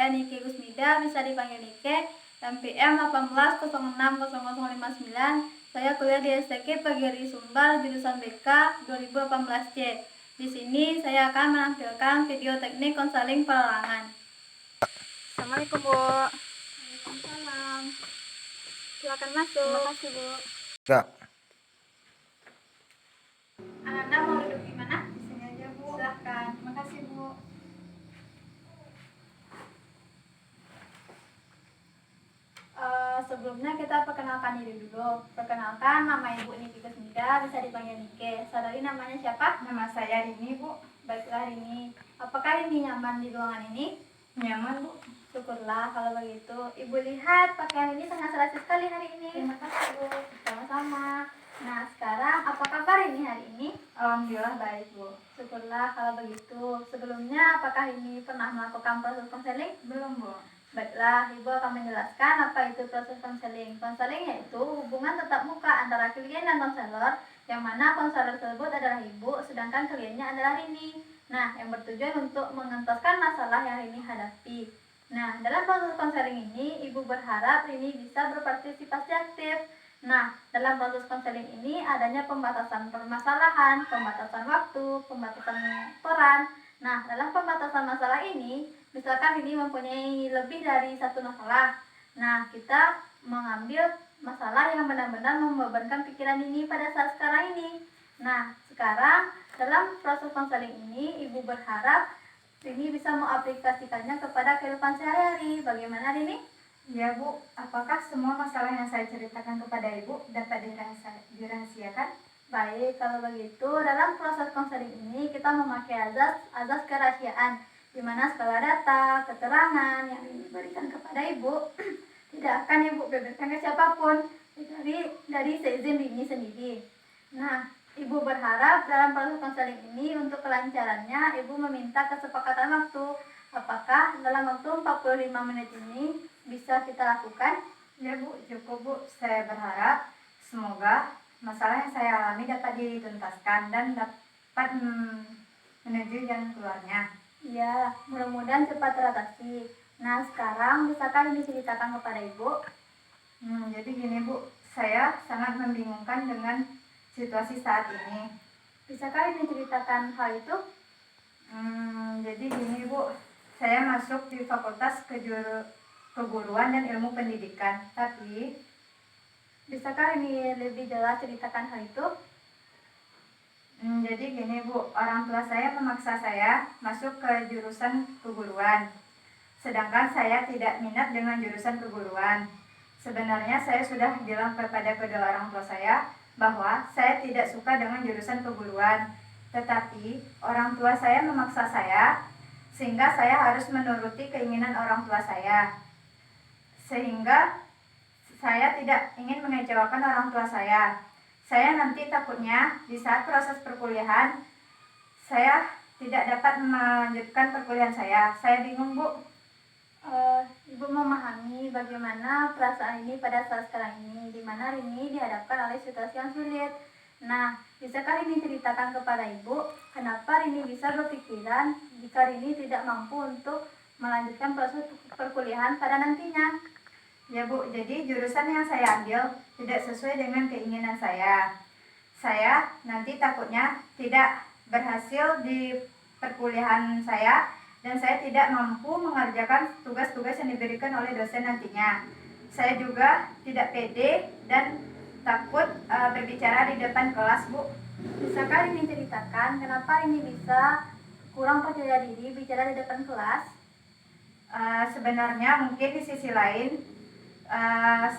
saya Niki Gusnida, bisa dipanggil Nike, MPM 18060059. Saya kuliah di STK PGRI Sumbar, jurusan BK 2018C. Di sini saya akan menampilkan video teknik konseling perorangan. Assalamualaikum, Bu. Waalaikumsalam. Silakan masuk. Terima kasih, Bu. Enggak. Anda mau duduk di mana? Di sini aja, Bu. Silakan. Terima kasih, Bu. Sebelumnya kita perkenalkan diri dulu. Perkenalkan, nama Ibu Niki Gusnida, bisa dipanggil Nike. Saudari namanya siapa? Nama saya Rini, Bu. Baiklah Rini. Apakah Rini nyaman di ruangan ini? Nyaman, Bu. Syukurlah kalau begitu. Ibu lihat pakaian ini sangat serasi sekali hari ini. Terima kasih, Bu. Sama-sama. Nah, sekarang apa kabar ini hari ini? Alhamdulillah baik, Bu. Syukurlah kalau begitu. Sebelumnya apakah ini pernah melakukan proses konseling? Belum, Bu. Baiklah, Ibu akan menjelaskan apa itu proses konseling. Konseling yaitu hubungan tatap muka antara klien dan konselor, yang mana konselor tersebut adalah Ibu, sedangkan kliennya adalah Rini. Nah, yang bertujuan untuk mengentaskan masalah yang Rini hadapi. Nah, dalam proses konseling ini, Ibu berharap Rini bisa berpartisipasi aktif. Nah, dalam proses konseling ini adanya pembatasan permasalahan, pembatasan waktu, pembatasan peran. Nah, dalam pembatasan masalah ini, misalkan ini mempunyai lebih dari satu masalah. Nah, kita mengambil masalah yang benar-benar membebankan pikiran ini pada saat sekarang ini. Nah, sekarang dalam proses konseling ini, Ibu berharap Rini bisa mengaplikasikannya kepada kehidupan sehari-hari. Bagaimana Rini? Ya, Bu. Apakah semua masalah yang saya ceritakan kepada Ibu dapat dirahasiakan? Baik, kalau begitu dalam proses konseling ini kita memakai azas kerahasiaan, di mana segala data, keterangan yang diberikan kepada Ibu tidak akan Ibu beberkan ke siapapun dari seizin Rini sendiri. Nah, Ibu berharap dalam proses konseling ini untuk kelancarannya Ibu meminta kesepakatan waktu. Apakah dalam waktu 45 menit ini bisa kita lakukan? Ya, Bu. Cukup, Bu. Saya berharap semoga masalah yang saya alami dapat dituntaskan dan dapat menuju jalan keluarnya. Ya, mudah-mudahan cepat teratasi. Nah, sekarang bisakah ini ceritakan kepada Ibu? Jadi gini, Bu, saya sangat membingungkan dengan situasi saat ini. Bisakah ini ceritakan hal itu? Jadi gini, Bu, saya masuk di Fakultas Keguruan dan Ilmu Pendidikan, tapi bisakah ini lebih jelas ceritakan hal itu? Jadi gini, Bu, orang tua saya memaksa saya masuk ke jurusan keguruan, sedangkan saya tidak minat dengan jurusan keguruan. Sebenarnya saya sudah bilang kepada kedua orang tua saya bahwa saya tidak suka dengan jurusan keguruan, tetapi orang tua saya memaksa saya sehingga saya harus menuruti keinginan orang tua saya. Sehingga saya tidak ingin mengecewakan orang tua saya. Saya nanti takutnya di saat proses perkuliahan saya tidak dapat melanjutkan perkuliahan saya. Saya bingung, Bu. Ibu memahami bagaimana perasaan ini pada saat sekarang ini, di mana Rini dihadapkan oleh situasi yang sulit. Nah, bisakah Rini ceritakan kepada Ibu kenapa Rini bisa berpikiran jika Rini tidak mampu untuk melanjutkan proses perkuliahan pada nantinya? Ya, Bu, jadi jurusan yang saya ambil tidak sesuai dengan keinginan saya. Saya nanti takutnya tidak berhasil di perkuliahan saya dan saya tidak mampu mengerjakan tugas-tugas yang diberikan oleh dosen nantinya. Saya juga tidak pede dan takut berbicara di depan kelas, Bu. Bisakah Rini ceritakan kenapa Rini bisa kurang percaya diri bicara di depan kelas? Sebenarnya mungkin di sisi lain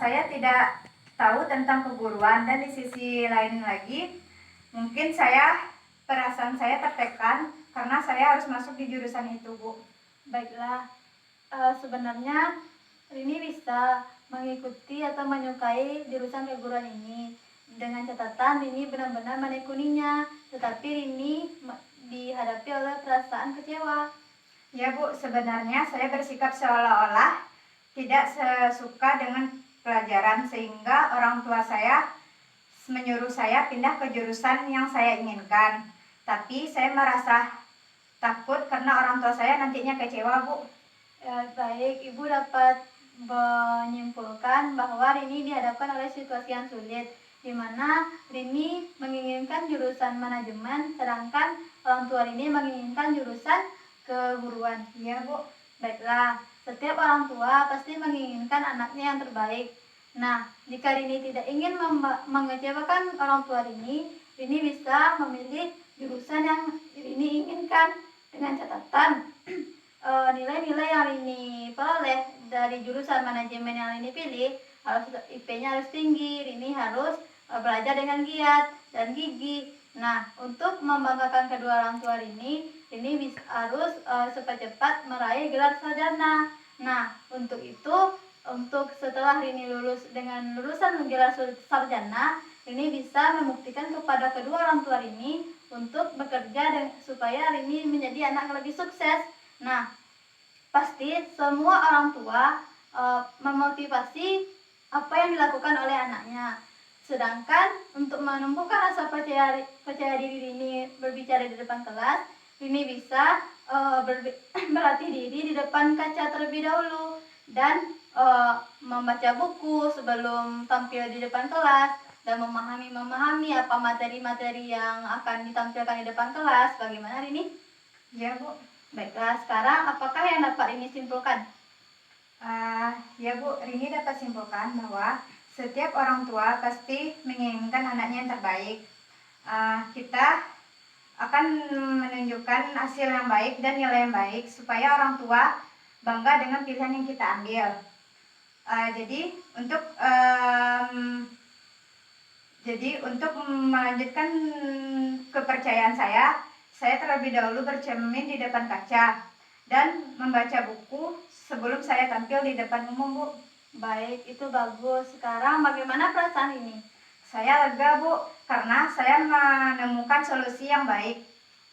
saya tidak tahu tentang keguruan, dan di sisi lain lagi mungkin perasaan saya tertekan karena saya harus masuk di jurusan itu, Bu. Baiklah, sebenarnya Rini bisa mengikuti atau menyukai jurusan keguruan ini dengan catatan Rini benar-benar menekuninya, tetapi Rini dihadapi oleh perasaan kecewa. Ya, Bu, sebenarnya saya bersikap seolah-olah tidak sesuka dengan pelajaran sehingga orang tua saya menyuruh saya pindah ke jurusan yang saya inginkan. Tapi saya merasa takut karena orang tua saya nantinya kecewa, Bu. Baik, Ibu dapat menyimpulkan bahwa Rini dihadapkan oleh situasi yang sulit, di mana Rini menginginkan jurusan manajemen, sedangkan orang tua Rini menginginkan jurusan keguruan. Iya, Bu. Baiklah, setiap orang tua pasti menginginkan anaknya yang terbaik. Nah, jika Rini tidak ingin mengecewakan orang tua Rini bisa memilih jurusan yang Rini inginkan dengan catatan nilai-nilai yang Rini peroleh dari jurusan manajemen yang Rini pilih harus IP-nya harus tinggi, Rini harus belajar dengan giat dan gigi. Nah, untuk membanggakan kedua orang tua Rini harus cepat-cepat meraih gelar sarjana. Nah, untuk itu, untuk setelah Rini lulus dengan lulusan gelar sarjana, Rini bisa membuktikan kepada kedua orang tua Rini untuk bekerja supaya Rini menjadi anak yang lebih sukses. Nah, pasti semua orang tua memotivasi apa yang dilakukan oleh anaknya. Sedangkan untuk menumbuhkan rasa percaya diri Rini berbicara di depan kelas, Rini bisa berlatih diri di depan kaca terlebih dahulu dan membaca buku sebelum tampil di depan kelas dan memahami apa materi-materi yang akan ditampilkan di depan kelas. Bagaimana Rini? Iya, Bu. Baiklah, sekarang apakah yang dapat Rini simpulkan? Ya, Bu, Rini dapat simpulkan bahwa setiap orang tua pasti menginginkan anaknya yang terbaik. Kita akan menunjukkan hasil yang baik dan nilai yang baik supaya orang tua bangga dengan pilihan yang kita ambil. Jadi untuk melanjutkan kepercayaan saya terlebih dahulu bercermin di depan kaca dan membaca buku sebelum saya tampil di depan umum, Bu. Baik, itu bagus. Sekarang bagaimana perasaan ini? Saya lega, Bu, karena saya menemukan solusi yang baik.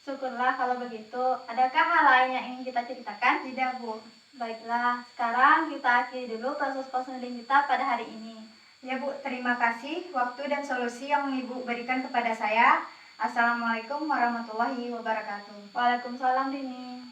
Syukurlah kalau begitu. Adakah hal lain yang ingin kita ceritakan? Tidak, Bu. Baiklah, sekarang kita akhiri dulu proses konseling kita pada hari ini. Ya, Bu, terima kasih waktu dan solusi yang Ibu berikan kepada saya. Assalamualaikum warahmatullahi wabarakatuh. Waalaikumsalam, Rini.